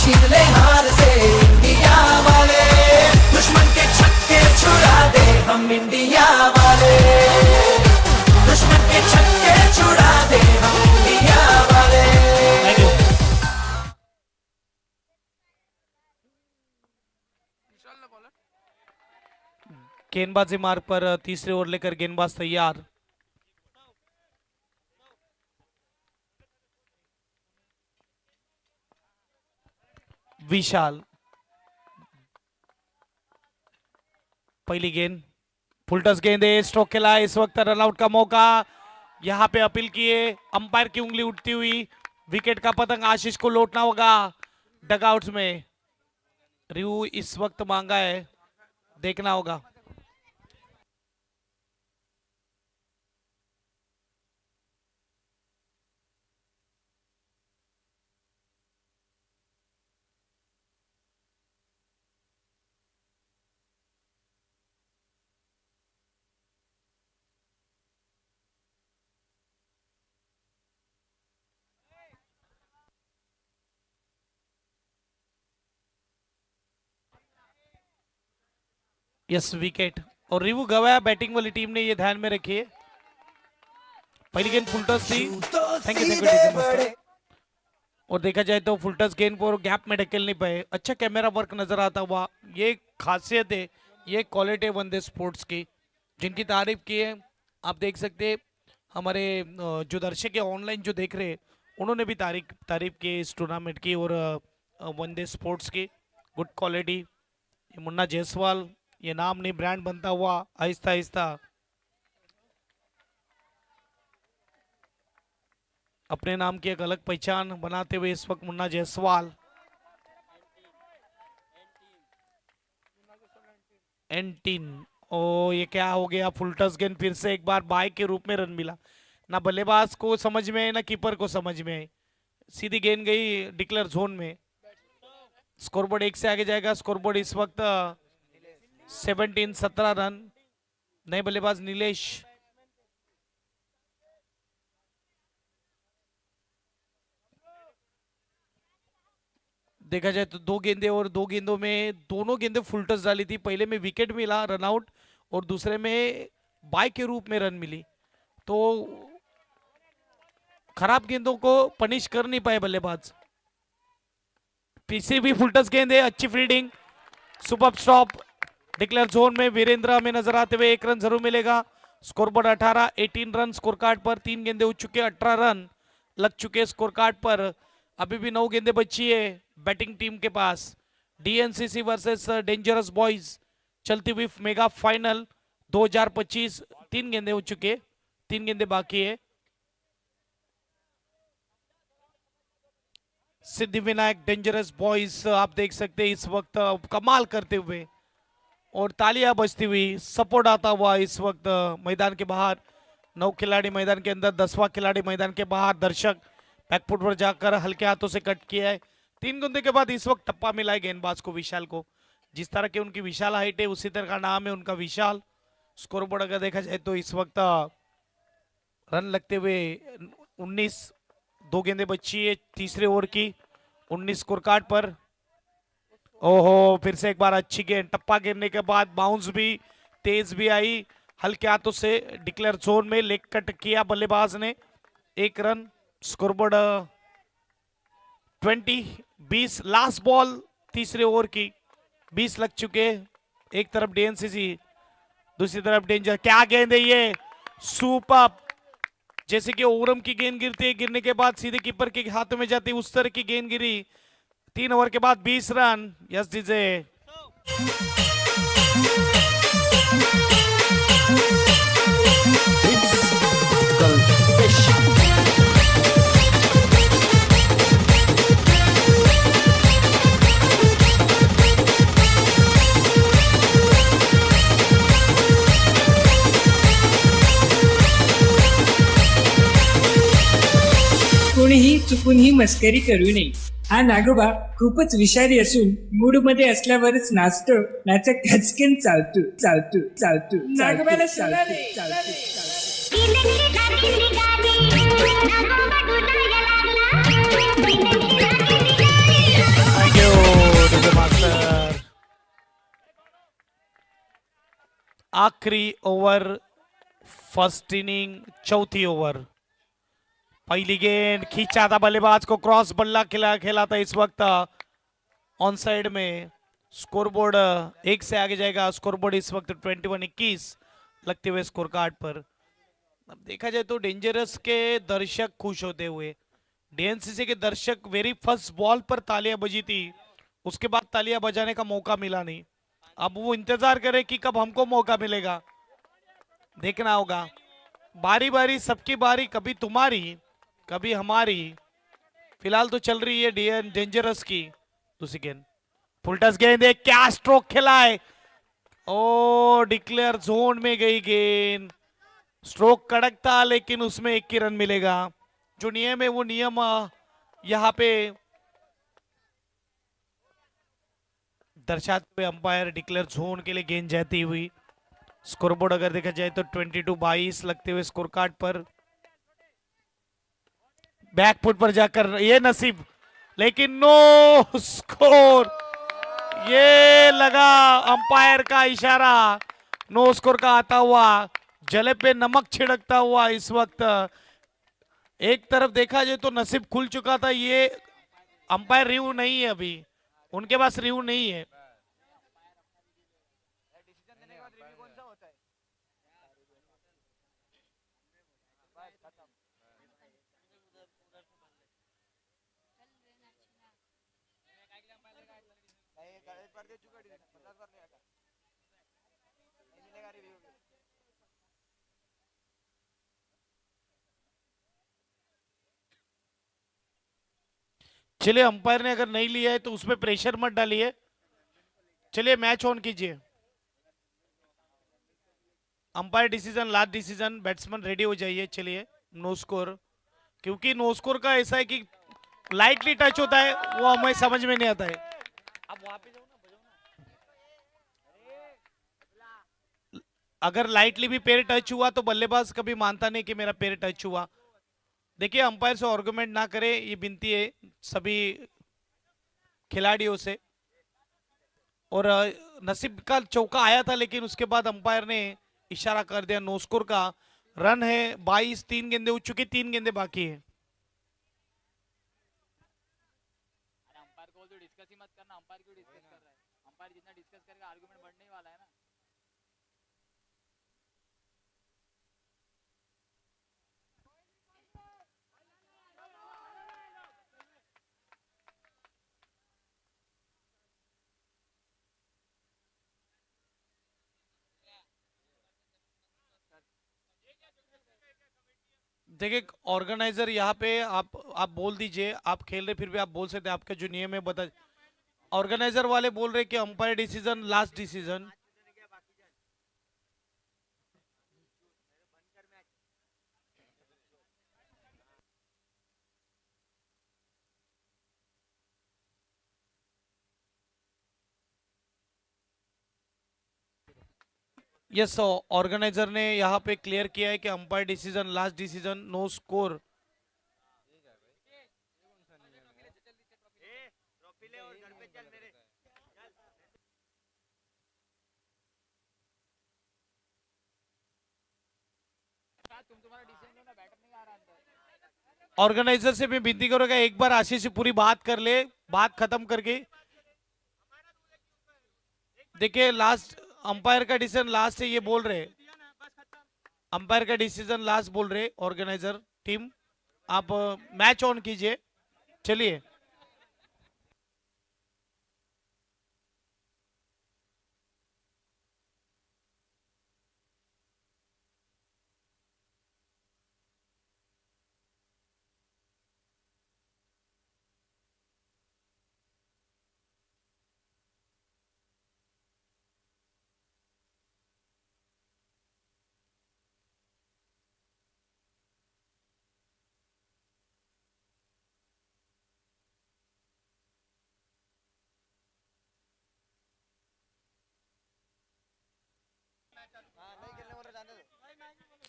छीन ले हार से इंडिया वाले, दुश्मन के छक्के छुड़ा दे हम इंडिया वाले, दुश्मन के छक्के छुड़ा दे हम इंडिया वाले। गेंदबाजी मार्ग पर तीसरे ओवर लेकर गेंदबाज तैयार। विशाल पहली गेंद, फुलटस गेंद है, स्ट्रोक खेला, इस वक्त रनआउट का मौका। यहां पे अपील किए, अंपायर की उंगली उठती हुई, विकेट का पतंग आशीष को लौटना होगा डगआउट्स में। रिव्यू इस वक्त मांगा है, देखना होगा। यस विकेट, और रिव्यू गवाया बैटिंग वाली टीम ने, ये ध्यान में रखिए। पहली गेंद फुलटस थी, थैंक यू। और देखा जाए तो फुलटस गेंद को गैप में ढकेल नहीं पाए, अच्छा कैमरा वर्क नजर आता हुआ। ये खासियत है, ये क्वालिटी है वनडे स्पोर्ट्स की, जिनकी तारीफ की है। आप देख सकते हमारे जो दर्शक है ऑनलाइन जो देख रहे हैं, उन्होंने भी तारीफ की इस टूर्नामेंट की और वनडे स्पोर्ट्स की। Good quality. मुन्ना जायसवाल, ये नाम नहीं ब्रांड बनता हुआ आहिस्ता आहिस्ता अपने नाम की एक अलग पहचान बनाते हुए इस वक्त मुन्ना जायसवाल। एंटीन, ओ ये क्या हो गया? फुलटस गेंद फिर से एक बार बाय के रूप में रन मिला। ना बल्लेबाज को समझ में ना कीपर को समझ में, सीधी गेंद गई डिक्लेयर जोन में। स्कोरबोर्ड 1 से आगे जाएगा। स्कोरबोर्ड इस वक्त 17 रन। नए बल्लेबाज नीलेश। देखा जाए तो 2 गेंदे और 2 गेंदों में दोनों गेंदे फुल टच डाली थी। पहले में विकेट मिला रन आउट और दूसरे में बाय के रूप में रन मिली, तो खराब गेंदों को पनिश कर नहीं पाए बल्लेबाज। पीछे भी फुल टच गेंद है, अच्छी fielding, super stop. Declare zone में वीरेंद्र हमें नजर आते हुए 1 रन जरूर मिलेगा। स्कोरबोर्ड 18 रन स्कोर कार्ड पर। 3 गेंदे उठ चुके, 18 रन लग चुके स्कोर कार्ड पर। अभी भी 9 गेंदे बची है बैटिंग टीम के पास। डीएनसीसी वर्सेस डेंजरस बॉयज चलती हुई मेगा फाइनल 2025। 3 गेंदे हो चुके, 3 गेंदे बाकी है। सिद्धिविनायक डेंजरस बॉयज आप देख सकते हैं इस वक्त कमाल करते हुए और तालियां बजती हुई, सपोर्ट आता हुआ इस वक्त मैदान के बाहर। 9 खिलाड़ी मैदान के अंदर, 10वां खिलाड़ी मैदान के बाहर। दर्शक बैकफुट पर जाकर हल्के हाथों से कट किया है। 3 गेंदों के बाद इस वक्त टप्पा मिला है गेंदबाज को, विशाल को। जिस तरह की उनकी विशाल हाइट है उसी तरह का नाम है उनका, विशाल। स्कोरबोर्ड अगर देखा जाए तो इस वक्त रन लगते हुए 19, 2 गेंदे बची है तीसरे ओवर की, 19 स्कोर कार्ड पर। ओहो, फिर से एक बार अच्छी गेंद, टप्पा गिरने के बाद बाउंस भी तेज भी आई, हल्के हाथों से डिक्लेयर जोन में लेग कट किया बल्लेबाज ने। 1 रन। स्कोरबोर्ड 20 लास्ट बॉल तीसरे ओवर की, 20 लग चुके। एक तरफ डीएनसीसी, दूसरी तरफ डेंजर। क्या गेंद है ये, सुपर। जैसे कि ओवरम की गेंद गिरती है, गिरने के बाद सीधे कीपर के हाथों में जाती है, उस तरह की गेंद गिरी। 3 ओवर के बाद 20 रन। Yes DJ. कोणीही चुकून ही मस्करी करू नये. हा नागोबा खूपच विषारी असून मूड मध्ये असल्यावरच नाचतो, नाचा कचकन चालतो चालतो चालतो. नागोबाला चालतो चालतो थैंक यू। आखिरी ओव्हर फर्स्ट इनिंग चौथी ओवर पहली गेंद खींचा था बल्लेबाज को क्रॉस बल्ला खेला था इस वक्त ऑन साइड में स्कोरबोर्ड एक से आगे जाएगा स्कोरबोर्ड इस वक्त 21-21 लगते हुए स्कोर कार्ड पर। अब देखा जाए तो डेंजरस के दर्शक खुश होते हुए डीएनसीसी के दर्शक वेरी फर्स्ट बॉल पर तालियां बजी थी उसके बाद तालियां बजाने का मौका मिला नहीं। अब वो इंतजार करे कि कब हमको मौका मिलेगा देखना होगा। बारी बारी सबकी बारी कभी तुम्हारी कभी हमारी। फिलहाल तो चल रही है डेंजरस की दूसरी गेंद फुलटस गेंद है क्या स्ट्रोक खेला है ओ डिक्लेयर जोन में गई गेंद। स्ट्रोक कड़क था लेकिन उसमें 1 की रन मिलेगा। जो नियम है वो नियम यहाँ पे दर्शाते हुए अंपायर डिक्लेयर जोन के लिए गेंद जाती हुई। स्कोरबोर्ड अगर देखा जाए तो 22-22 लगते हुए स्कोर कार्ड पर। बैकफुट पर जाकर ये नसीब लेकिन नो स्कोर। ये लगा अंपायर का इशारा नो स्कोर का आता हुआ जले पे नमक छिड़कता हुआ इस वक्त। एक तरफ देखा जाए तो नसीब खुल चुका था ये अंपायर रिव्यू नहीं है अभी उनके पास रिव्यू नहीं है। चलिए अंपायर ने अगर नहीं लिया है तो उसमें प्रेशर मत डालिए। चलिए मैच ऑन कीजिए। Umpire decision last decision batsman ready हो जाइए। चलिए नो स्कोर क्योंकि नो स्कोर का ऐसा है कि लाइटली टच होता है वो हमें समझ में नहीं आता है। आप वहां पे जाओ ना बजाओ ना। अगर लाइटली भी पैर टच हुआ तो बल्लेबाज कभी मानता नहीं कि मेरा पैर टच हुआ। देखिए अंपायर से आर्गुमेंट ना करे ये विनती है सभी खिलाड़ियों से। और नसीब का चौका आया था लेकिन उसके बाद अंपायर ने इशारा कर दिया नो स्कोर का। रन है 22 3 गेंदे उठ चुकी 3 गेंदे बाकी है। अंपायर को तो डिस्कस ही मत करना। अंपायर क्यों डिस्कस कर रहा है? अंपायर जितना डिस्कस करेगा आर्गुमेंट बढ़ने ही वाला है ना। देखिए ऑर्गेनाइजर यहाँ पे आप बोल दीजिए आप खेल रहे फिर भी आप बोल सकते हैं आपका जो नियम है बता। ऑर्गेनाइजर वाले बोल रहे कि umpire decision last decision. Yes organizer ने यहाँ पे क्लियर किया है कि umpire decision last decision no score. Organizer से मैं विनती करूंगा एक बार आशीष से पूरी बात कर ले बात खत्म करके। देखिए लास्ट अंपायर का डिसीजन लास्ट है ये बोल रहे अंपायर का डिसीजन लास्ट बोल रहे ऑर्गेनाइजर टीम। आप मैच ऑन कीजिए। चलिए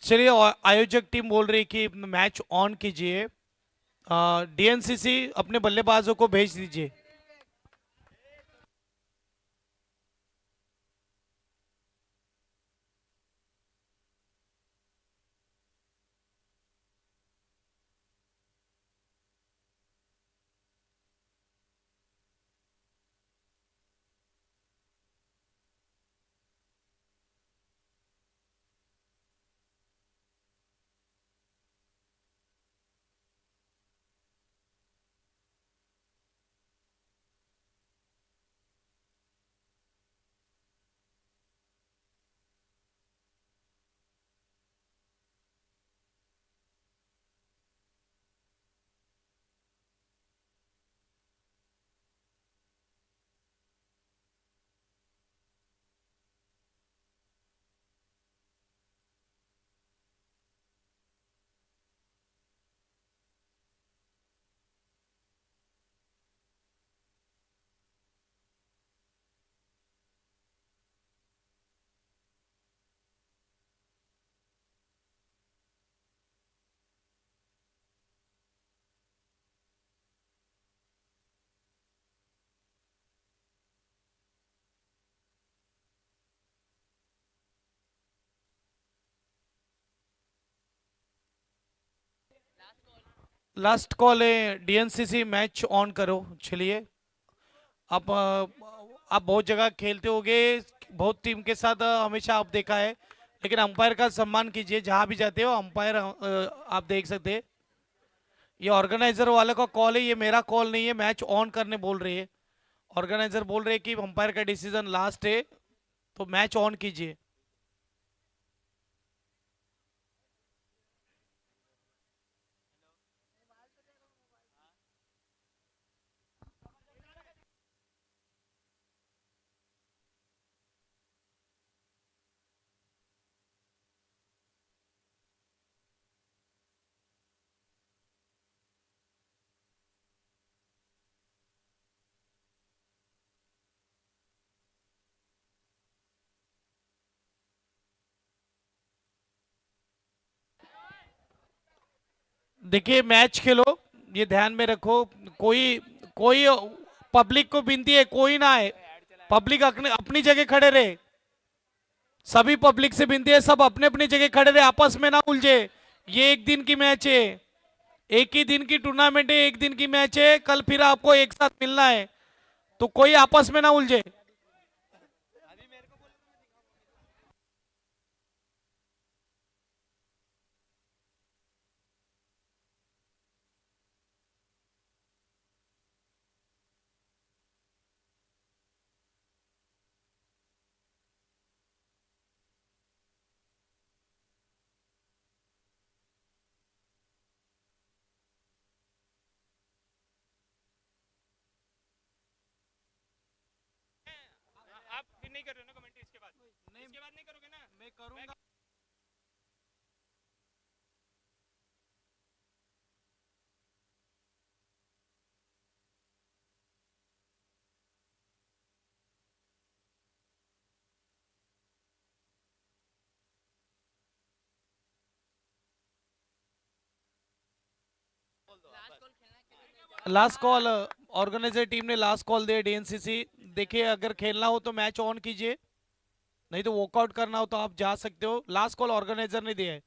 चलिए आयोजक टीम बोल रही कि मैच ऑन कीजिए। डीएनसीसी अपने बल्लेबाजों को भेज दीजिए। लास्ट कॉल है डीएनसीसी, मैच ऑन करो। चलिए, आप बहुत जगह खेलते होगे, बहुत टीम के साथ हमेशा आप देखा है, लेकिन अंपायर का सम्मान कीजिए जहां भी जाते हो। अंपायर आप देख सकते हैं, ये ऑर्गेनाइजर वाले का कॉल है, ये मेरा कॉल नहीं है। मैच ऑन करने बोल रही है ऑर्गेनाइजर, बोल रहे हैं कि अंपायर का डिसीजन लास्ट है, तो मैच ऑन कीजिए। देखिए, मैच खेलो, ये ध्यान में रखो। कोई कोई पब्लिक को विनती है, कोई ना आए, पब्लिक अपनी जगह खड़े रहे। सभी पब्लिक से विनती है, सब अपने अपनी जगह खड़े रहे, आपस में ना उलझे। ये एक दिन की मैच है, एक ही दिन की टूर्नामेंट है, एक दिन की मैच है, कल फिर आपको एक साथ मिलना है, तो कोई आपस में ना उलझे। आप फिर नहीं कर रहे हो ना कमेंट्री इसके बाद? इसके बाद नहीं करोगे ना? मैं करूंगा। लास्ट कॉल, ऑर्गेनाइजर टीम ने लास्ट कॉल दिया डीएनसीसी। देखिए, अगर खेलना हो तो मैच ऑन कीजिए, नहीं तो वॉकआउट करना हो तो आप जा सकते हो। लास्ट कॉल ऑर्गेनाइजर ने दिया है।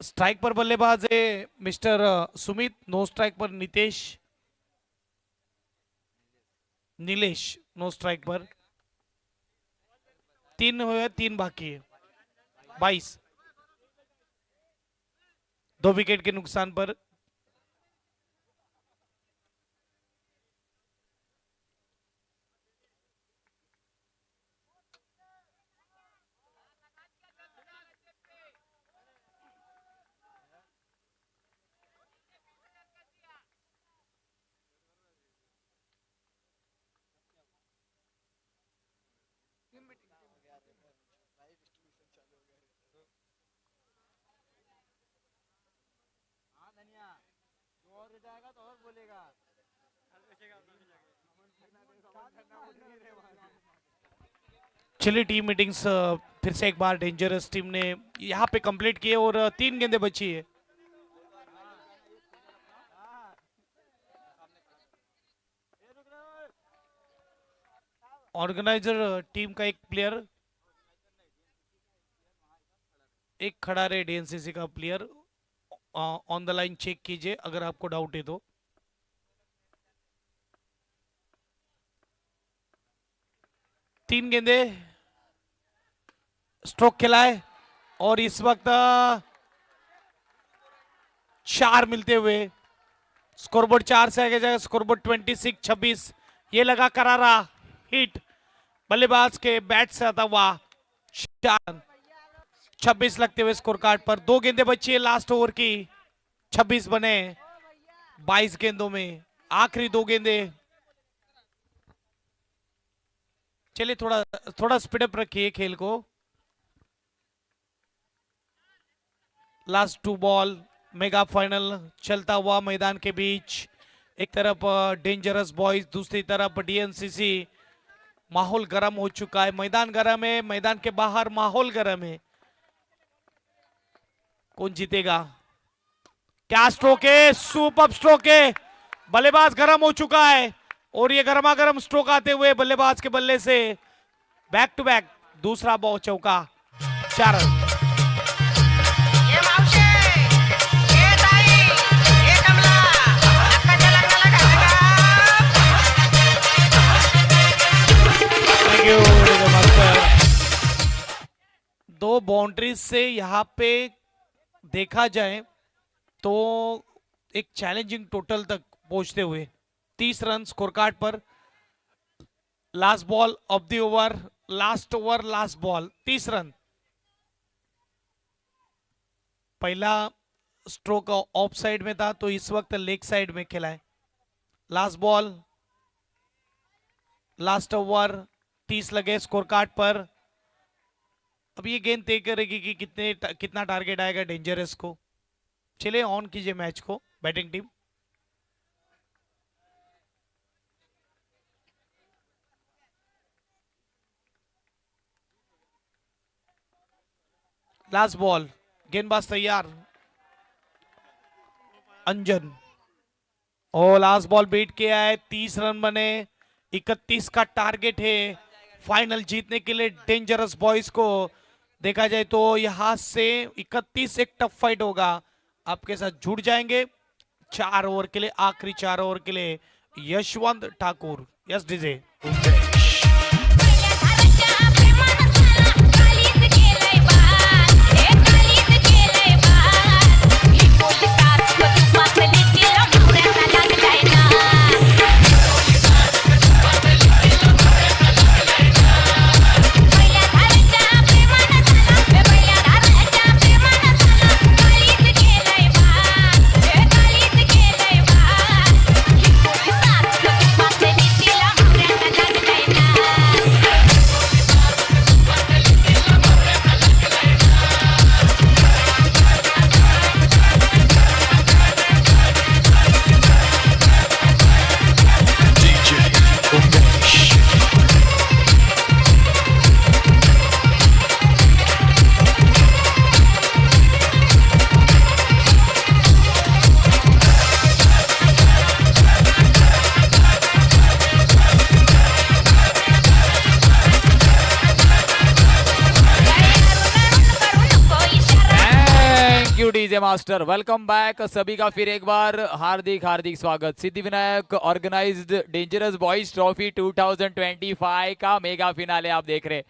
स्ट्राइक पर बल्लेबाज है मिस्टर सुमित, नो स्ट्राइक पर नीलेश नो स्ट्राइक पर। 3 हुए, 3 बाकी है। 22 2 विकेट के नुकसान पर। चलिए टीम मीटिंग्स फिर से एक बार डेंजरस टीम ने यहाँ पे कंप्लीट किए और 3 गेंदें बची है। ऑर्गेनाइजर टीम का एक प्लेयर, एक खड़ा रहे डीएनसीसी का player, on the line check कीजिए अगर आपको डाउट है तो। तीन गेंदे स्ट्रोक खिलाए और इस वक्त 4 मिलते हुए स्कोरबोर्ड 4 से आगे जाएगा। स्कोरबोर्ड 26-26। ये लगा करारा हिट बल्लेबाज के बैट से आता हुआ 26 लगते हुए स्कोर कार्ड पर। 2 गेंदे बची है लास्ट ओवर की। 26 बने 22 गेंदों में, आखिरी 2 गेंदे। चलिए थोड़ा स्पीडअप रखिए खेल को। लास्ट 2 बॉल मेगा फाइनल चलता हुआ मैदान के बीच। एक तरफ डेंजरस बॉयज, दूसरी तरफ डीएनसीसी। माहौल गर्म हो चुका है, मैदान गर्म है, मैदान के बाहर माहौल गर्म है। कौन जीतेगा? क्या स्ट्रोक है, सुपर स्ट्रोक है। बल्लेबाज गर्म हो चुका है और ये गर्मा गर्म स्ट्रोक आते हुए बल्लेबाज के बल्ले से बैक टू बैक दूसरा बॉल चौका। 4 रन। दो बाउंड्रीज से यहाँ पे देखा जाए तो एक चैलेंजिंग टोटल तक पहुंचते हुए 30 रन स्कोर कार्ड पर। Last ball of the over, last over last ball, 30 run. पहला स्ट्रोक ऑफ साइड में था तो इस वक्त लेग साइड में खेला है। लास्ट बॉल लास्ट ओवर, 30 लगे स्कोर कार्ड पर। अब ये गेंद तय करेगी कि कितना टारगेट आएगा डेंजरस को। चलिए ऑन कीजिए मैच को बैटिंग टीम। लास्ट बॉल, गेंदबाज तैयार अंजन। और लास्ट बॉल बीट किया है, 30 रन बने, 31 का टारगेट है फाइनल जीतने के लिए डेंजरस बॉयज को। देखा जाए तो यहां से 31 एक टफ फाइट होगा। आपके साथ जुड़ जाएंगे 4 ओवर के लिए, आखिरी 4 ओवर के लिए Yashwant Thakur. Yes DJ. DJ master. Welcome back सभी का फिर एक बार हार्दिक हार्दिक स्वागत। Siddhivinayak organised dangerous boys trophy 2025 का मेगा फिनाले आप देख रहे हैं।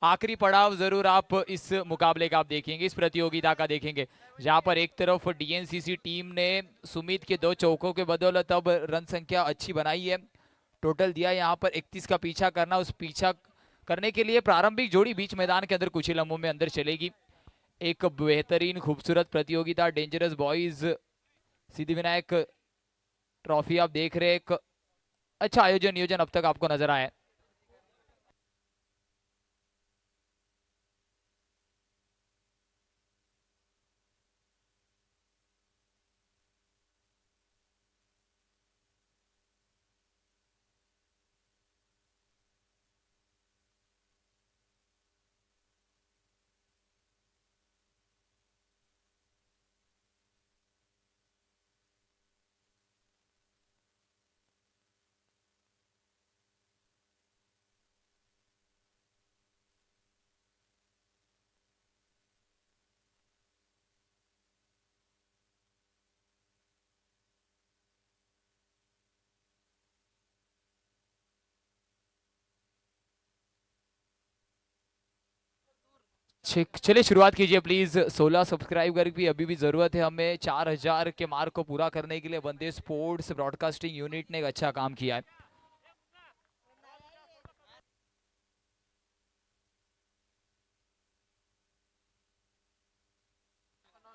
आखिरी पड़ाव जरूर आप इस मुकाबले का आप देखेंगे, इस प्रतियोगिता का देखेंगे, जहां पर एक तरफ डीएनसीसी टीम ने सुमित के 2 चौकों के बदौलत अब रन संख्या अच्छी बनाई है। टोटल दिया यहाँ पर 31 का पीछा करना। उस पीछा करने के लिए प्रारंभिक जोड़ी बीच मैदान के अंदर कुछ ही लम्हों में अंदर चलेगी। एक बेहतरीन खूबसूरत प्रतियोगिता डेंजरस बॉयज सिद्धिविनायक ट्रॉफी आप देख रहे हैं। एक अच्छा आयोजन नियोजन अब तक आपको नजर आया। चलिए शुरुआत कीजिए प्लीज। 16 सब्सक्राइबर की अभी भी जरूरत है हमें। 4000 के मार्क को पूरा करने के लिए वंदे स्पोर्ट्स ब्रॉडकास्टिंग यूनिट ने एक अच्छा काम किया है।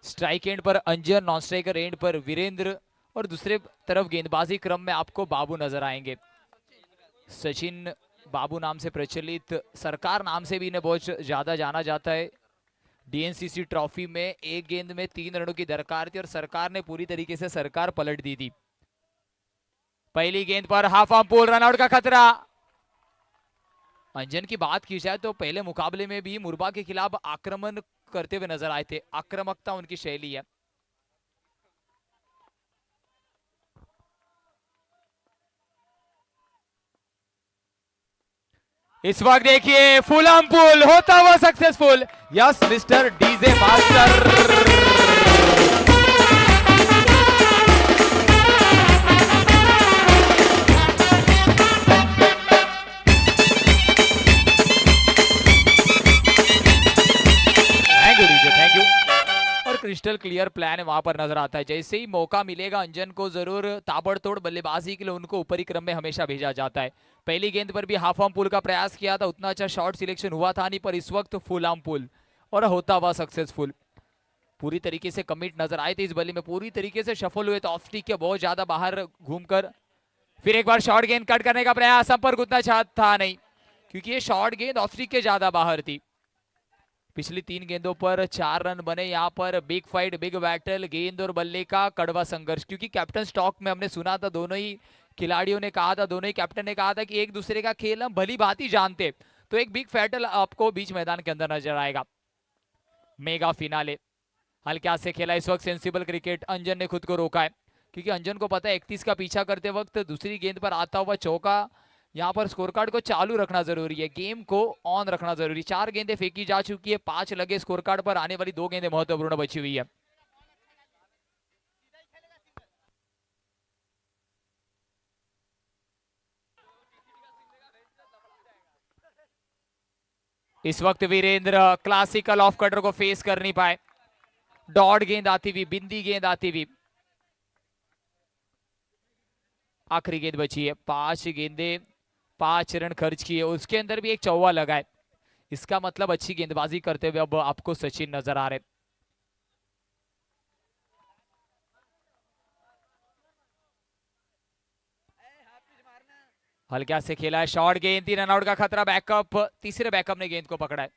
स्ट्राइक एंड पर अंजन, नॉन स्ट्राइकर एंड पर वीरेंद्र और दूसरे तरफ गेंदबाजी क्रम में आपको बाबू नजर आएंगे। सचिन बाबू नाम से प्रचलित, सरकार नाम से भी इन्हें बहुत ज्यादा जाना जाता है। डीएनसीसी ट्रॉफी में एक गेंद में 3 रनों की दरकार थी और सरकार ने पूरी तरीके से सरकार पलट दी थी। पहली गेंद पर हाफ आर्म पुल, रनआउट का खतरा। अंजन की बात की जाए तो पहले मुकाबले में भी मुरबा के खिलाफ आक्रमण करते हुए नजर आए थे, आक्रामकता उनकी शैली है। इस वक्त देखिए फुल आर्म पुल होता हुआ successful. Yes mister DJ master. Crystal clear plan वहां पर नजर आता है। जैसे ही मौका मिलेगा अंजन को जरूर ताबड़तोड़ बल्लेबाजी के लिए उनको ऊपरी क्रम में हमेशा भेजा जाता है। पहली गेंद पर भी हाफ आर्म पुल का प्रयास किया था, उतना अच्छा शॉट सिलेक्शन हुआ था नहीं, पर इस वक्त फुल आर्म पुल और होता हुआ सक्सेसफुल। पूरी तरीके से कमिट नजर आए थे इस बल्ले में, पूरी तरीके से सफल हुए थे। ऑफ स्टिक के बहुत ज्यादा बाहर घूमकर फिर एक बार शॉर्ट गेंद कट करने का प्रयास, संपर्क उतना अच्छा था नहीं क्योंकि ये शॉर्ट गेंद ऑफ स्टिक के ज्यादा बाहर थी। पिछली 3 गेंदों पर 4 रन बने। यहाँ पर बिग फाइट, बिग बैटल, गेंद और बल्ले का कड़वा संघर्ष, क्योंकि कैप्टन स्टॉक में हमने सुना था, दोनों ही खिलाड़ियों ने कहा था, दोनों ही कैप्टन ने कहा था कि एक दूसरे का खेल हम भली भांति जानते। तो एक बिग फैटल आपको बीच मैदान के अंदर नजर आएगा। मेगा फिनाले हल्के हाथ से खेला इस वक्त सेंसिबल क्रिकेट। अंजन ने खुद को रोका है क्योंकि अंजन को पता है 31 का पीछा करते वक्त दूसरी गेंद पर आता हुआ चौका, यहाँ पर स्कोर कार्ड को चालू रखना जरूरी है, गेम को ऑन रखना जरूरी। 4 गेंदें फेंकी जा चुकी है, 5 लगे स्कोर कार्ड पर, आने वाली 2 गेंदें महत्वपूर्ण बची हुई है। इस वक्त वीरेंद्र क्लासिकल ऑफ कटर को फेस कर नहीं पाए। डॉट गेंद आती हुई, बिंदी गेंद आती हुई। आखिरी गेंद बची है, 5 गेंदें 5 रन खर्च किए, उसके अंदर भी एक चौवा लगा है। इसका मतलब अच्छी गेंदबाजी करते हुए अब आपको सचिन नजर आ रहे। हल्का से खेला है, शॉर्ट गेंद, 3 रन आउट का खतरा। बैकअप, तीसरे बैकअप ने गेंद को पकड़ा है।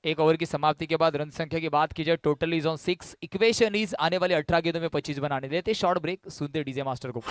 एक ओवर की समाप्ति के बाद रन संख्या की बात की जाए, total is on 6, equation is आने वाले 18 गेंदों में 25 बनाने देते। शॉर्ट ब्रेक, सुनते डीजे मास्टर को।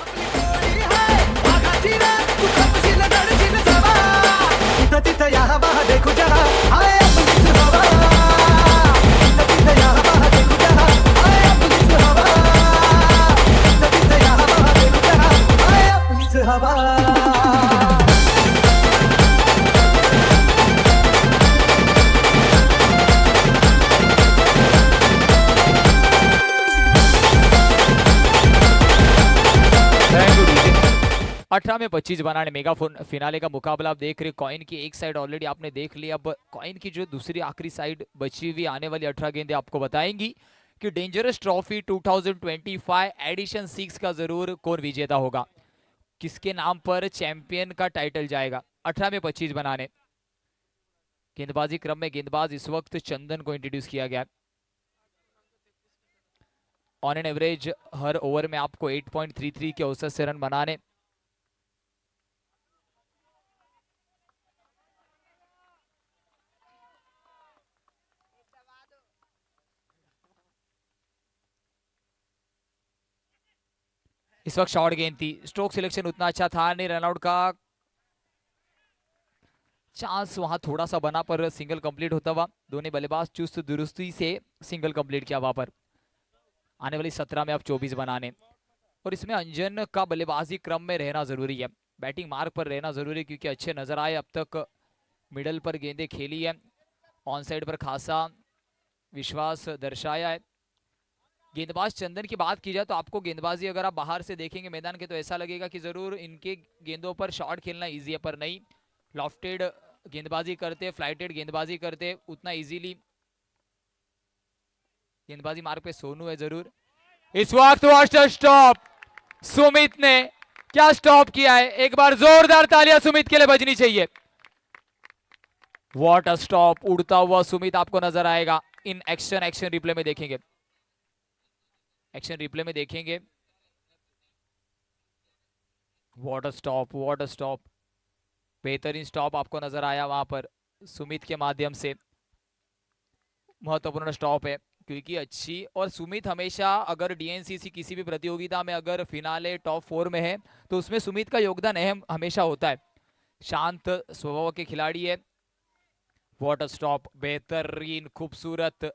18 में 25 बनाने मेगा फिनाले का मुकाबला आप देख रहे हैं। कॉइन की एक साइड ऑलरेडी आपने देख लिया, अब कॉइन की जो दूसरी आखिरी साइड बची हुई आने वाली 18 गेंदें आपको बताएंगी कि डेंजरस ट्रॉफी 2025 एडिशन 6 का जरूर कौन विजेता होगा, किसके नाम पर चैंपियन का टाइटल जाएगा। 18 में 25 बनाने गेंदबाजी क्रम में गेंदबाज इस वक्त चंदन को इंट्रोड्यूस किया गया। On an average her over में आपको 8.33 के औसत से रन बनाने। इस वक्त शॉर्ट गेंद थी, स्ट्रोक सिलेक्शन उतना अच्छा था नहीं, रनआउट का चांस वहां थोड़ा सा बना पर सिंगल कंप्लीट होता हुआ दोनों बल्लेबाज चुस्त दुरुस्ती से सिंगल कंप्लीट किया। वहां पर आने वाली 17 में अब 24 बनाने, और इसमें अंजन का बल्लेबाजी क्रम में रहना जरूरी है, बैटिंग मार्क पर रहना जरूरी है क्योंकि अच्छे नजर आए अब तक, मिडल पर गेंदें खेली है, ऑन साइड पर खासा विश्वास दर्शाया है। गेंदबाज चंदन की बात की जाए तो आपको गेंदबाजी अगर आप बाहर से देखेंगे मैदान के तो ऐसा लगेगा कि जरूर इनके गेंदों पर शॉट खेलना इजी है, पर नहीं, लॉफ्टेड गेंदबाजी करते, फ्लाइटेड गेंदबाजी करते, उतना इजीली गेंदबाजी मार्ग पे सोनू है जरूर। इस वक्त वास्टर स्टॉप सुमित ने क्या स्टॉप किया है, एक बार जोरदार तालियां सुमित के लिए बजनी चाहिए। व्हाट अ स्टॉप, उड़ता हुआ सुमित आपको नजर आएगा इन एक्शन रिप्ले में देखेंगे, एक्शन रिप्ले में देखेंगे। What a stop, what a stop, बेहतरीन स्टॉप आपको नजर आया वहां पर सुमित के माध्यम से। महत्वपूर्ण स्टॉप है क्योंकि अच्छी, और सुमित हमेशा अगर डीएनसीसी किसी भी प्रतियोगिता में अगर फिनाले टॉप 4 में है तो उसमें सुमित का योगदान अहम हमेशा होता है। शांत स्वभाव के खिलाड़ी है। व्हाट अ स्टॉप, बेहतरीन खूबसूरत,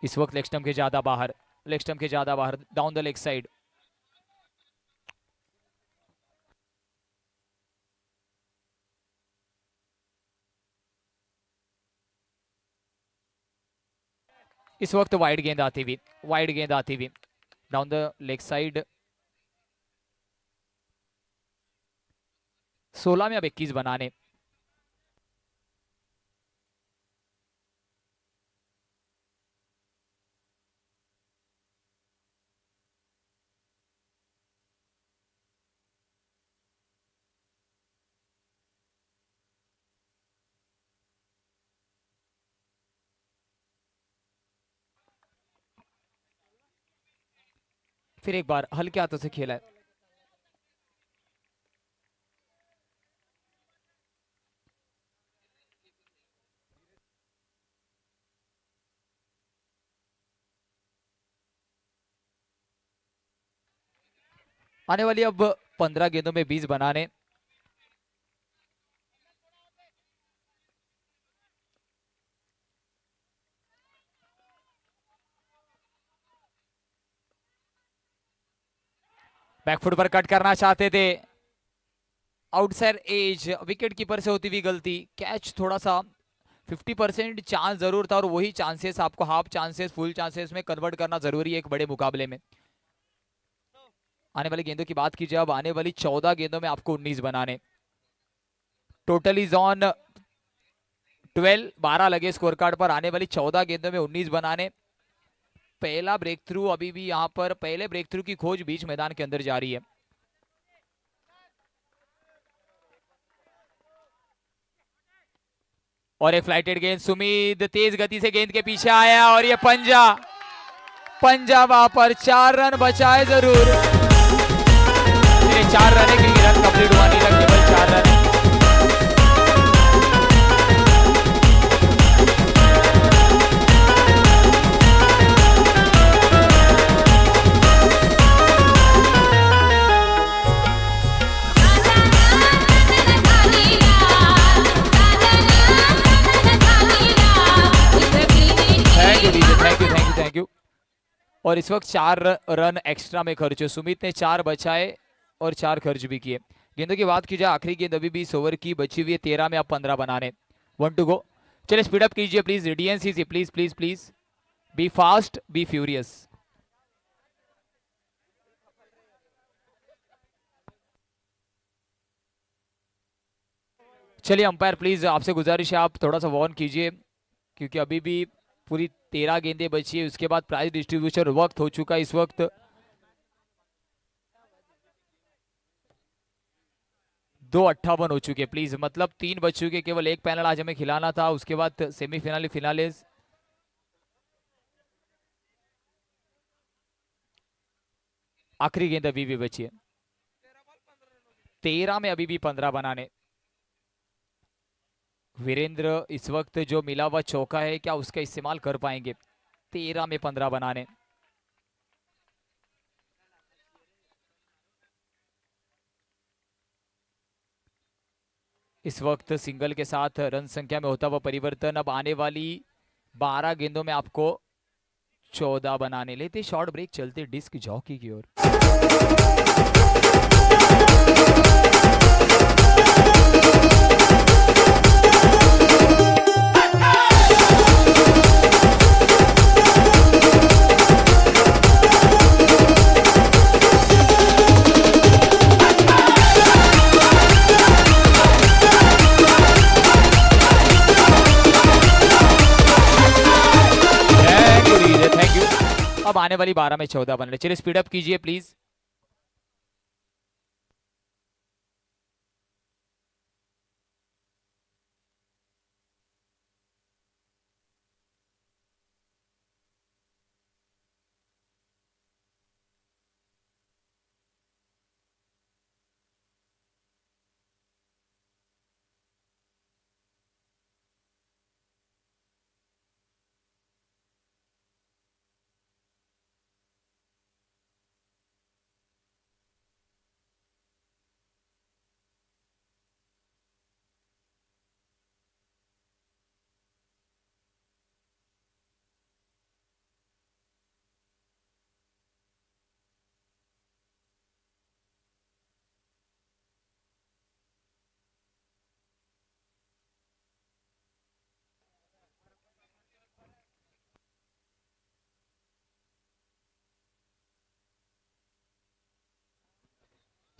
इस वक्त लेग स्टंप के ज्यादा बाहर, लेग स्टंप के ज्यादा बाहर, डाउन द लेग साइड। इस वक्त वाइड गेंद आती हुई, वाइड गेंद आती हुई डाउन द लेग साइड। 16 में अब 21 बनाने। फिर एक बार हल्के हाथों से खेला है। आने वाली अब 15 गेंदों में 20 बनाने। बैकफुट पर कट करना चाहते थे, आउटसाइड एज, विकेट कीपर से होती हुई गलती। कैच थोड़ा सा 50% चांस जरूर था और वही चांसेस आपको हाफ चांसेस फुल चांसेस में कन्वर्ट करना जरूरी है एक बड़े मुकाबले में। आने वाली गेंदों की बात कीजिए, अब आने वाली 14 गेंदों में आपको 19 बनाने। टोटल इज ऑन 12 लगे स्कोर कार्ड पर। आने वाली 14 गेंदों में 19 बनाने। पहला ब्रेक थ्रू अभी भी यहां पर, पहले ब्रेक थ्रू की खोज बीच मैदान के अंदर जारी है। और एक फ्लाइटेड गेंद, सुमित तेज गति से गेंद के पीछे आया और ये पंजा वहां पर 4 रन बचाए जरूर। 4 रन है क्योंकि रन कंप्लीट हुआ नहीं था, केवल 4 रन। It's और इस वक्त 4 रन एक्स्ट्रा में खर्च हुए। सुमित ने 4 बचाए और 4 खर्च भी किए। गेंदों की बात की जाए, आखिरी गेंद अभी भी इस ओवर की बची हुई है, 13 में अब 15 बनाने। 1 टू गो। चलिए स्पीड अप कीजिए please, DNCC please please please, be fast be furious. चलिए अंपायर प्लीज आपसे गुजारिश है, आप थोड़ा सा वार्न कीजिए, क्योंकि अभी भी पूरी 13 गेंदें बची है। उसके बाद प्राइज डिस्ट्रीब्यूशन वक्त हो चुका है इस वक्त 2:58 हो चुके। प्लीज मतलब 3 बच चुके, केवल एक पैनल आज हमें खिलाना था। उसके बाद सेमीफिनाले फिनालेज। आखिरी गेंद अभी भी बची है, 13 में अभी भी 15 बनाने। वीरेंद्र इस वक्त जो मिला हुआ चौका है, क्या उसका इस्तेमाल कर पाएंगे? 13 में 15 बनाने। इस वक्त सिंगल के साथ रन संख्या में होता हुआ परिवर्तन। अब आने वाली 12 गेंदों में आपको 14 बनाने। लेते शॉर्ट ब्रेक, चलते डिस्क जॉकी की ओर। अब आने वाली 12 में 14 बन रहे। चलिए स्पीड अप कीजिए प्लीज।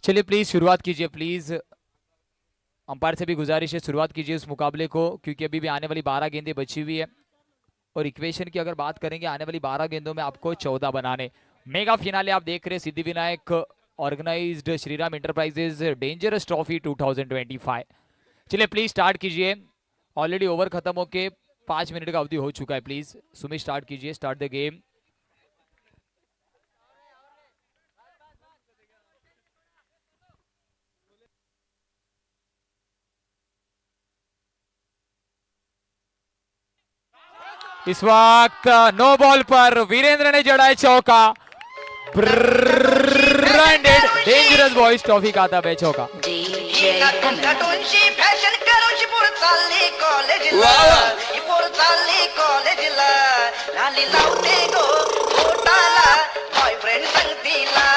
चलिए प्लीज शुरुआत कीजिए प्लीज। अंपायर से भी गुजारिश है, शुरुआत कीजिए उस मुकाबले को, क्योंकि अभी भी आने वाली 12 गेंदें बची हुई है। और इक्वेशन की अगर बात करेंगे, आने वाली 12 गेंदों में आपको 14 बनाने। मेगा फिनाले आप देख रहे हैं, Siddhivinayak organised Shriram enterprises dangerous trophy 2025। चलिए प्लीज स्टार्ट कीजिए। ऑलरेडी ओवर खत्म होके 5 मिनट का अवधि हो चुका है। प्लीज सुमित स्टार्ट कीजिए, स्टार्ट द गेम। इस वक्त नो बॉल पर वीरेंद्र ने जड़ा है चौका। ब्रांडेड डेंजरस बॉयज ट्रॉफी का था बे चौका। नटूनची फॅशन करूची पोर चालली कॉलेजला, ही पोर चालली कॉलेजला, लाली लावते गो पोटाला, बॉयफ्रेंड संगतीला,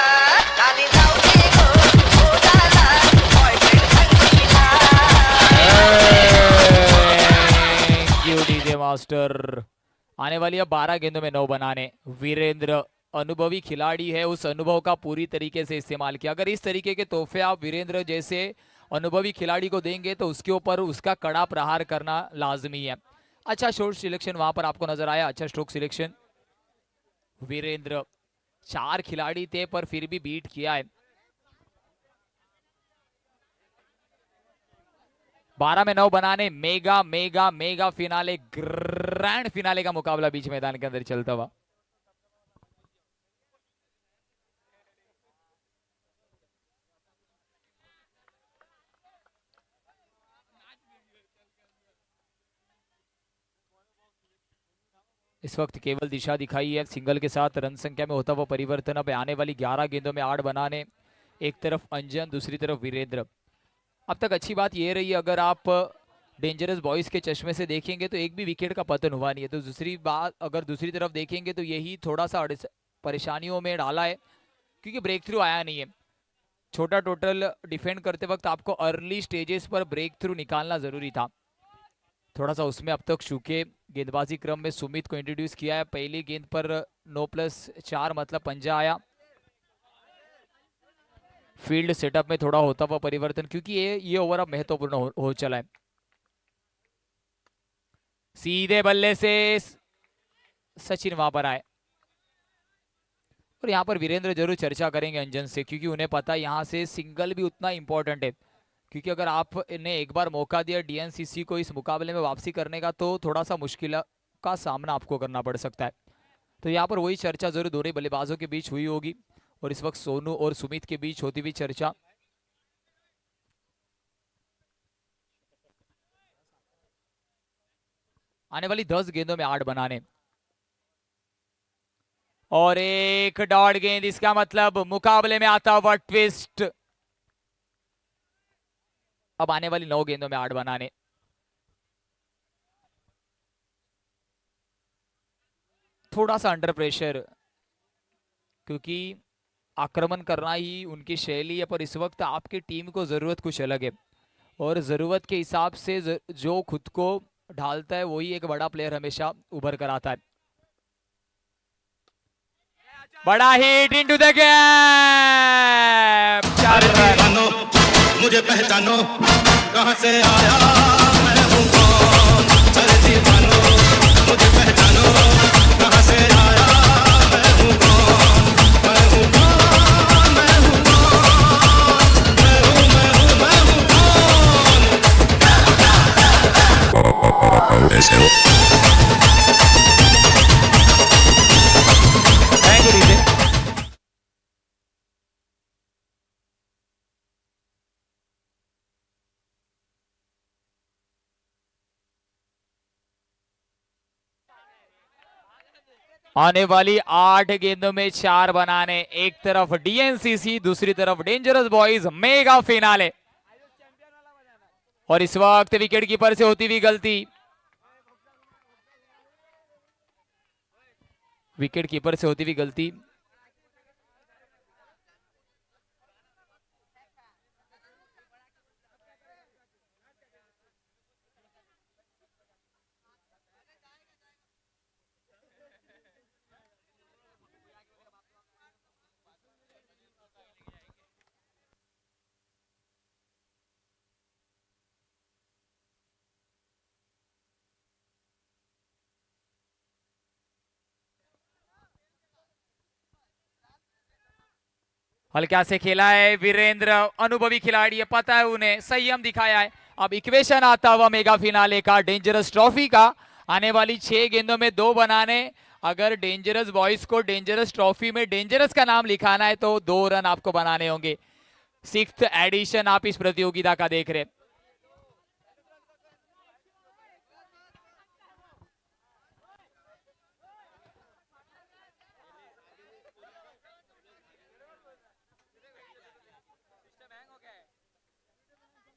लाली लावते गो पोटाला, बॉयफ्रेंड संगतीला। You DJ master. आने वाली है 12 गेंदों में 9 बनाने। वीरेंद्र अनुभवी खिलाड़ी है, उस अनुभव का पूरी तरीके से इस्तेमाल किया। अगर इस तरीके के तोहफे आप वीरेंद्र जैसे अनुभवी खिलाड़ी को देंगे तो उसके ऊपर उसका कड़ा प्रहार करना लाजमी है। अच्छा शॉट सिलेक्शन वहां पर आपको नजर आया, अच्छा स्ट्रोक सिलेक्शन। वीरेंद्र 4 खिलाड़ी थे पर फिर भी बीट किया है। 12 में 9 बनाने। Mega mega mega finale, grand finale का मुकाबला बीच मैदान के अंदर चलता हुआ। इस वक्त केवल दिशा दिखाई है, सिंगल के साथ रन संख्या में होता हुआ परिवर्तन। अब आने वाली 11 गेंदों में 8 बनाने। एक तरफ अंजन, दूसरी तरफ वीरेंद्र। अब तक अच्छी बात यह रही है, अगर आप डेंजरस बॉयज के चश्मे से देखेंगे तो एक भी विकेट का पतन हुआ नहीं है। तो दूसरी बात, अगर दूसरी तरफ देखेंगे तो यही थोड़ा सा परेशानियों में डाला है क्योंकि ब्रेक थ्रू आया नहीं है। छोटा टोटल डिफेंड करते वक्त आपको अर्ली स्टेजेस पर ब्रेक थ्रू निकालना जरूरी था, थोड़ा सा उसमें अब तक चूके। गेंदबाजी क्रम में सुमित को इंट्रोड्यूस किया है, पहली गेंद पर 9+4 मतलब पंजा आया। फील्ड सेटअप में थोड़ा होता हुआ परिवर्तन क्योंकि ये ओवर अब महत्वपूर्ण हो चला है। सीधे बल्ले से सचिन वहां पर आए और यहाँ पर वीरेंद्र जरूर चर्चा करेंगे अंजन से क्योंकि उन्हें पता है यहाँ से सिंगल भी उतना इंपॉर्टेंट है, क्योंकि अगर आपने एक बार मौका दिया डीएनसीसी को इस मुकाबले में वापसी करने का तो थोड़ा सा मुश्किल का सामना आपको करना पड़ सकता है। तो यहाँ पर वही चर्चा जरूर दोनों बल्लेबाजों के बीच हुई होगी और इस वक्त सोनू और सुमित के बीच होती हुई चर्चा। आने वाली 10 गेंदों में 8 बनाने और एक डॉट गेंद, इसका मतलब मुकाबले में आता हुआ ट्विस्ट। अब आने वाली 9 गेंदों में 8 बनाने। थोड़ा सा अंडर प्रेशर क्योंकि आक्रमण करना ही उनकी शैली है, पर इस वक्त आपकी टीम को जरूरत कुछ अलग है और जरूरत के हिसाब से जो खुद को ढालता है वही एक बड़ा प्लेयर हमेशा उभर कर आता है। बड़ा hit into the gap, 4 run. मुझे पहचानो कहां से आया मैं हूं कौन, चले दीवानो मुझे पहचानो कहां से आया मैं हूं कौन, मैं हूं कौन, मैं हूं कौन, मैं हूं कौन। ऐसे हो थैंक यू डीजे। आने वाली 8 गेंदों में 4 बनाने, एक तरफ डीएनसीसी दूसरी तरफ डेंजरस बॉयज, मेगा फिनाले। और इस वक्त विकेट कीपर से होती हुई गलती, विकेट कीपर से होती हुई गलती। हल्का से खेला है वीरेंद्र, अनुभवी खिलाड़ी है, पता है उन्हें, संयम दिखाया है। अब इक्वेशन आता हुआ मेगा फिनाले का, डेंजरस ट्रॉफी का। आने वाली 6 गेंदों में 2 बनाने। अगर डेंजरस बॉयज को डेंजरस ट्रॉफी में डेंजरस का नाम लिखाना है तो 2 रन आपको बनाने होंगे। 6th एडिशन आप इस प्रतियोगिता का देख रहे हैं।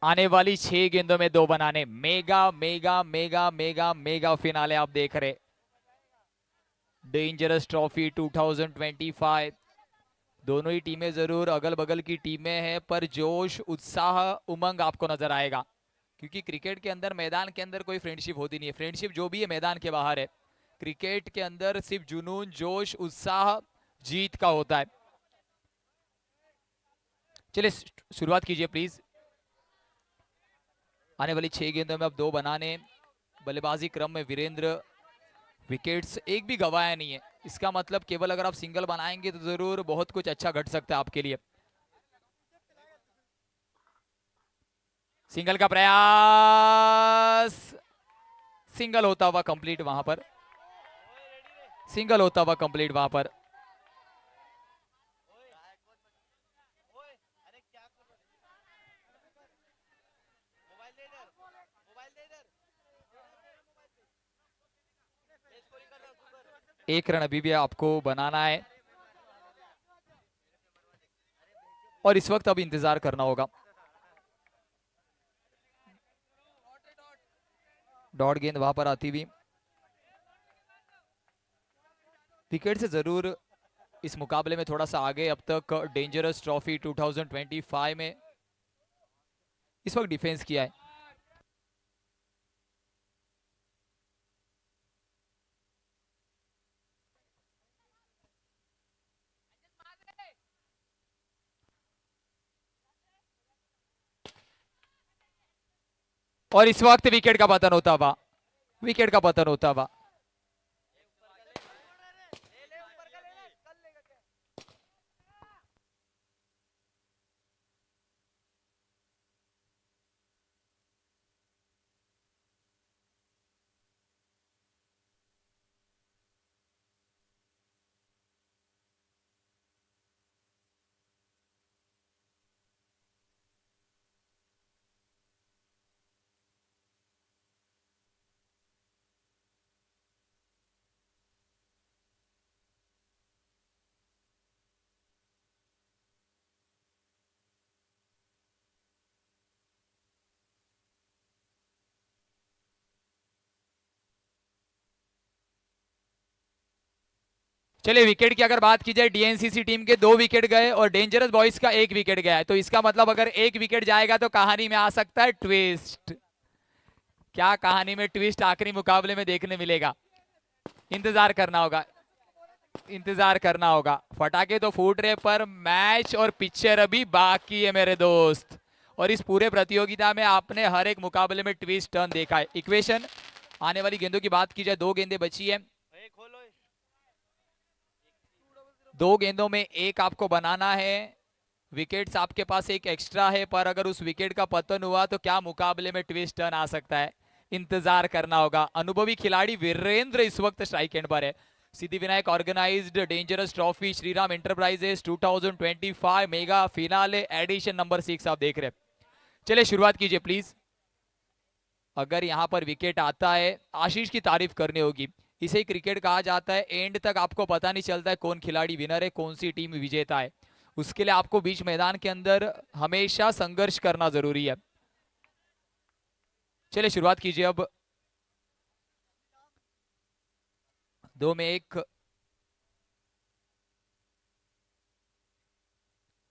आने वाली 6 गेंदों में 2 बनाने, mega mega mega mega mega finale आप देख रहे। Dangerous trophy 2025। दोनों ही टीमें जरूर अगल बगल की टीमें हैं, पर जोश उत्साह उमंग आपको नजर आएगा क्योंकि क्रिकेट के अंदर मैदान के अंदर कोई फ्रेंडशिप होती नहीं है। फ्रेंडशिप जो भी है मैदान के बाहर है। क्रिकेट के अंदर सिर्फ जुनून, जोश, उत्साह जीत का होता है। चलिए शुरुआत कीजिए प्लीज। आने वाली 6 गेंदों में अब 2 बनाने। बल्लेबाजी क्रम में वीरेंद्र विकेट्स एक भी गंवाया नहीं है, इसका मतलब केवल अगर आप सिंगल बनाएंगे तो जरूर बहुत कुछ अच्छा घट सकता है आपके लिए। सिंगल का प्रयास, सिंगल होता हुआ कंप्लीट वहां पर, सिंगल होता हुआ कंप्लीट वहां पर। एक रन अभी भी आपको बनाना है और इस वक्त अब इंतजार करना होगा। डॉट गेंद वहां पर आती हुई, विकेट से जरूर इस मुकाबले में थोड़ा सा आगे अब तक डेंजरस ट्रॉफी 2025 में इस वक्त डिफेंस किया है। और इस वक्त विकेट का पतन होता हुआ, विकेट का पतन होता हुआ। चलिए विकेट की अगर बात की जाए, डीएनसीसी टीम के 2 विकेट गए और डेंजरस बॉयज का 1 विकेट गया है, तो इसका मतलब अगर 1 विकेट जाएगा तो कहानी में आ सकता है ट्विस्ट। क्या कहानी में ट्विस्ट आखिरी मुकाबले में देखने मिलेगा? इंतजार करना होगा, इंतजार करना होगा। फटाके तो फूट रहे पर मैच और पिक्चर अभी बाकी है मेरे दोस्त। और इस पूरे प्रतियोगिता में आपने हर एक मुकाबले में ट्विस्ट टर्न देखा है। इक्वेशन आने वाली गेंदों की बात की जाए, 2 गेंदें बची है, 2 गेंदों में 1 आपको बनाना है। विकेट्स आपके पास 1 एक्स्ट्रा है, पर अगर उस विकेट का पतन हुआ तो क्या मुकाबले में ट्विस्ट टर्न आ सकता है? इंतजार करना होगा। अनुभवी खिलाड़ी वीरेंद्र इस वक्त स्ट्राइक एंड पर है। Siddhivinayak organised dangerous trophy Shriram enterprises 2025 mega finale edition number 6 आप देख रहे हैं। चलिए शुरुआत कीजिए प्लीज। अगर यहां पर विकेट आता है, आशीष की तारीफ करनी होगी। इसे क्रिकेट कहा जाता है, एंड तक आपको पता नहीं चलता है कौन खिलाड़ी विनर है, कौन सी टीम विजेता है। उसके लिए आपको बीच मैदान के अंदर हमेशा संघर्ष करना जरूरी है। चलिए शुरुआत कीजिए अब। 2 में 1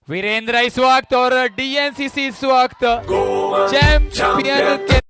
वीरेंद्र इस वक्त, और डीएनसीसी इस वक्त चैंपियन के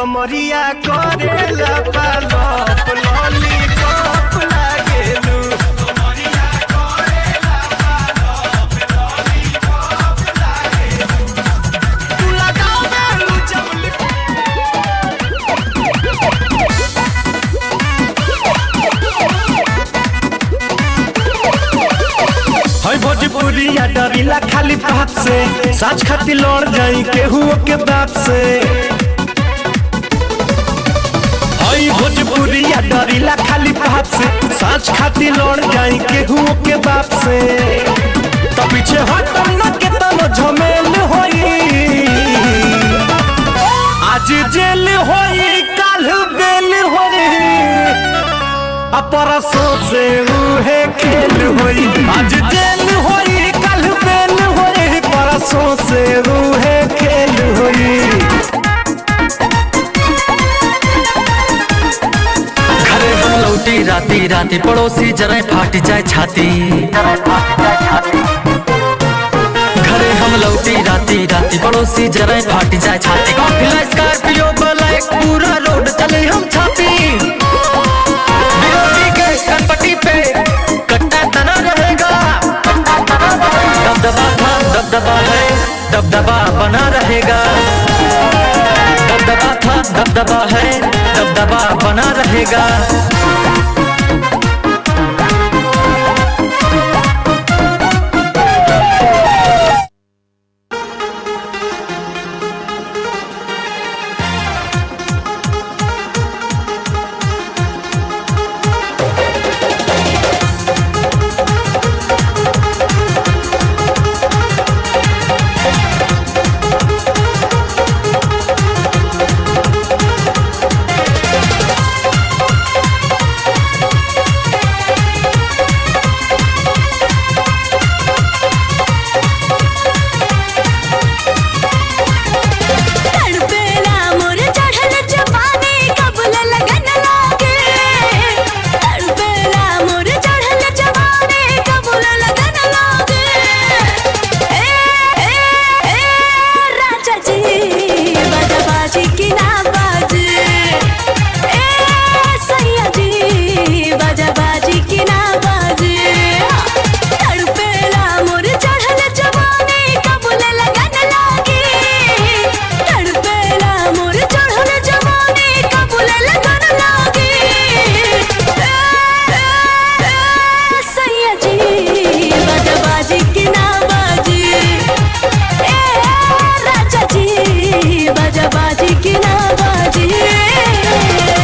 कमरिया करेला पालप लॉलीपॉप लागेलू कमरिया करेला पालप लॉलीपॉप लागेलू तू लगावेलू जमली है भोजपुरिया डरिला खाली बात से साच खाती लड़ जाई केहू के बाप से है भोजपुरिया डरिला खाली बात से साच खाती लड़ जाई केहू के बाप से तो पीछे हटम न के तनो झमेल होई आज जेल होई काल बेल होई परसों से उहे खेल होई आज जेल होई कल बेल होई परसों से उहे खेल होई घरे हम लौटी राती राती पड़ोसी जरा फाट जाए छाती घरे हम लौटी राती राती पड़ोसी जरा फाट जाए छाती काफिला स्कॉर्पियो ब्लैक पूरा रोड चले हम छाती कनपट्टी पे कट्टा तना रहेगा दबदबा था दबदबा है दबदबा बना रहेगा दबदबा था दबदबा है दबदबा बना रहेगा